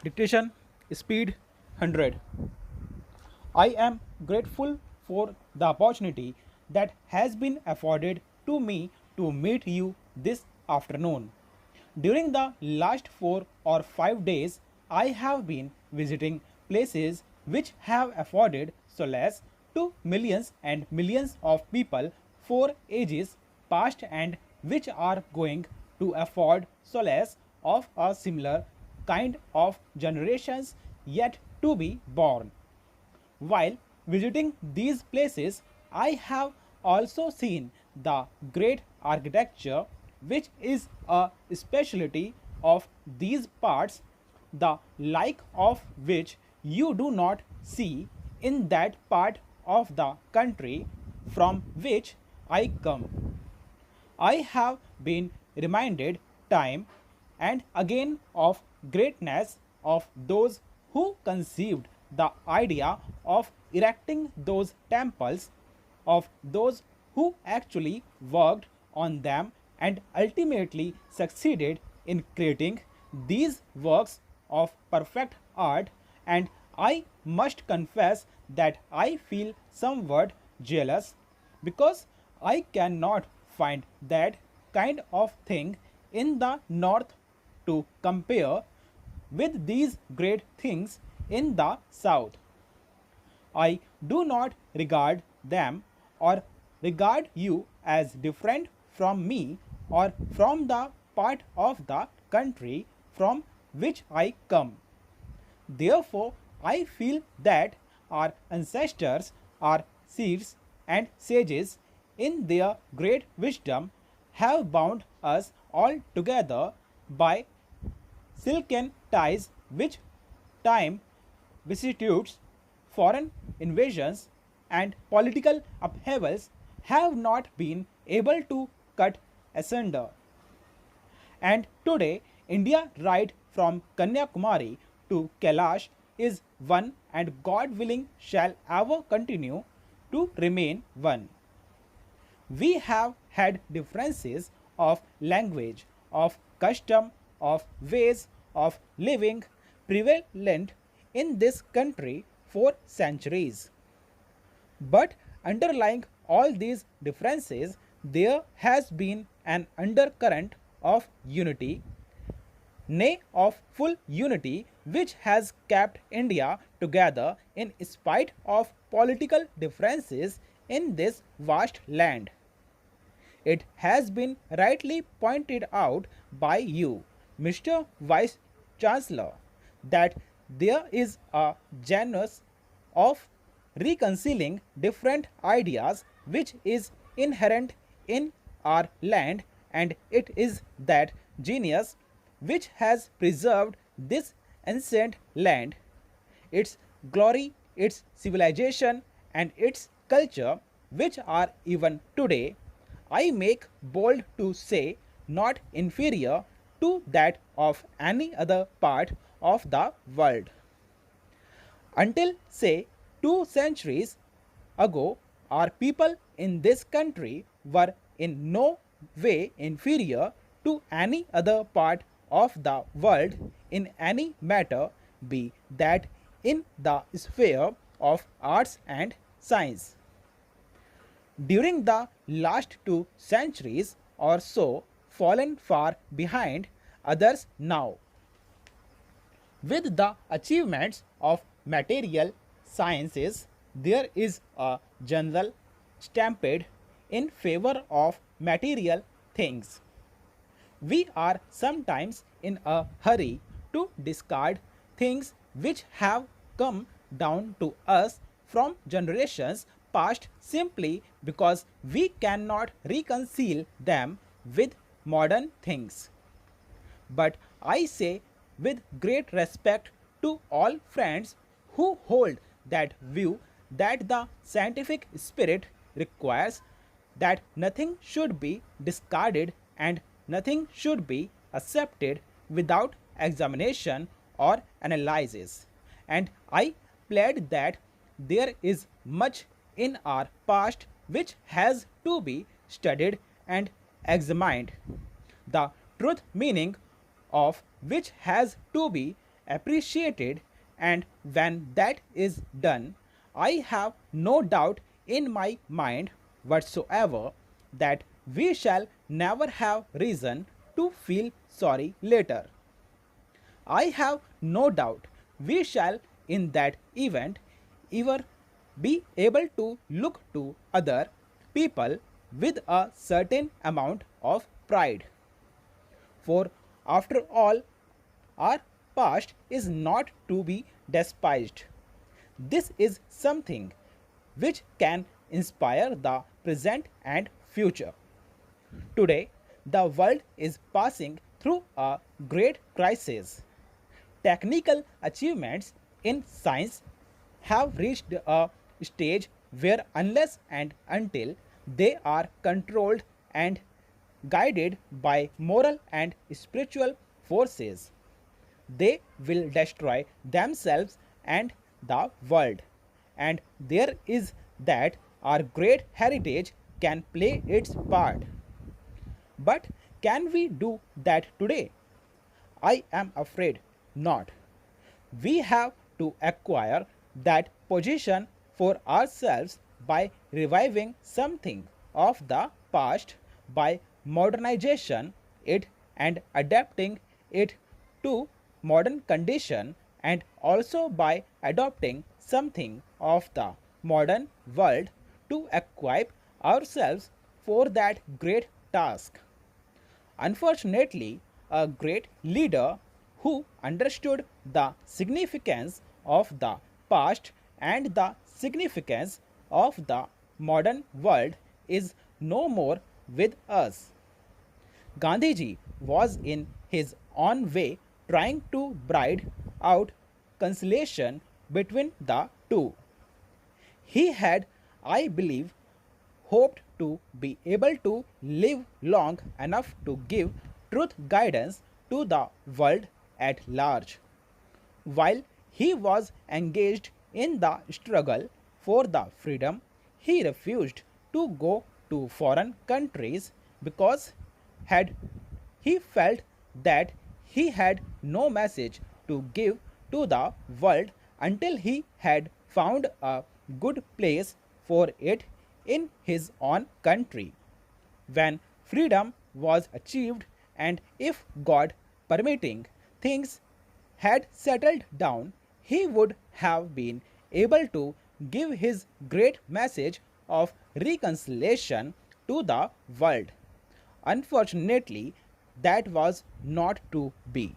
Dictation speed 100. I am grateful for the opportunity that has been afforded to me to meet you this afternoon. During the last 4 or 5 days, I have been visiting places which have afforded solace to millions and millions of people for ages past and which are going to afford solace of a similar kind of generations yet to be born. While visiting these places, I have also seen the great architecture, which is a specialty of these parts, the like of which you do not see in that part of the country from which I come. I have been reminded time and again of greatness of those who conceived the idea of erecting those temples, of those who actually worked on them and ultimately succeeded in creating these works of perfect art, and I must confess that I feel somewhat jealous because I cannot find that kind of thing in the north to compare with these great things in the south. I do not regard them or regard you as different from me or from the part of the country from which I come. Therefore, I feel that our ancestors, our seers and sages, in their great wisdom, have bound us all together by silken ties which time vicissitudes, foreign invasions, and political upheavals have not been able to cut asunder. And today, India, right from Kanyakumari to Kailash, is one and God willing shall ever continue to remain one. We have had differences of language, of custom, of ways of living prevalent in this country for centuries. But underlying all these differences, there has been an undercurrent of unity, nay, of full unity, which has kept India together in spite of political differences in this vast land. It has been rightly pointed out by you, Mr. Vice Chancellor, that there is a genus of reconciling different ideas which is inherent in our land, and it is that genius which has preserved this ancient land, its glory, its civilization, and its culture, which are even today, I make bold to say, not inferior to that of any other part of the world. Until, say, 2 centuries ago, our people in this country were in no way inferior to any other part of the world in any matter, be that in the sphere of arts and science. During the last 2 centuries or so, fallen far behind others now. With the achievements of material sciences, there is a general stampede in favor of material things. We are sometimes in a hurry to discard things which have come down to us from generations past simply because we cannot reconcile them with modern things. But I say with great respect to all friends who hold that view that the scientific spirit requires that nothing should be discarded and nothing should be accepted without examination or analysis. And I plead that there is much in our past which has to be studied and examined, the truth meaning of which has to be appreciated, and when that is done, I have no doubt in my mind whatsoever that we shall never have reason to feel sorry later. I have no doubt we shall in that event ever be able to look to other people with a certain amount of pride. For after all, our past is not to be despised. This is something which can inspire the present and future. Today, the world is passing through a great crisis. Technical achievements in science have reached a stage where, unless and until they are controlled and guided by moral and spiritual forces, they will destroy themselves and the world. And there is that our great heritage can play its part. But can we do that today? I am afraid not. We have to acquire that position for ourselves by reviving something of the past, by modernization it and adapting it to modern condition, and also by adopting something of the modern world to equip ourselves for that great task. Unfortunately, a great leader who understood the significance of the past and the significance of the modern world is no more with us. Gandhiji was in his own way trying to bridge out conciliation between the two. He had, I believe, hoped to be able to live long enough to give truth guidance to the world at large. While he was engaged in the struggle for the freedom, he refused to go to foreign countries because had he felt that he had no message to give to the world until he had found a good place for it in his own country. When freedom was achieved, and if God permitting things had settled down, he would have been able to give his great message of reconciliation to the world. Unfortunately, that was not to be.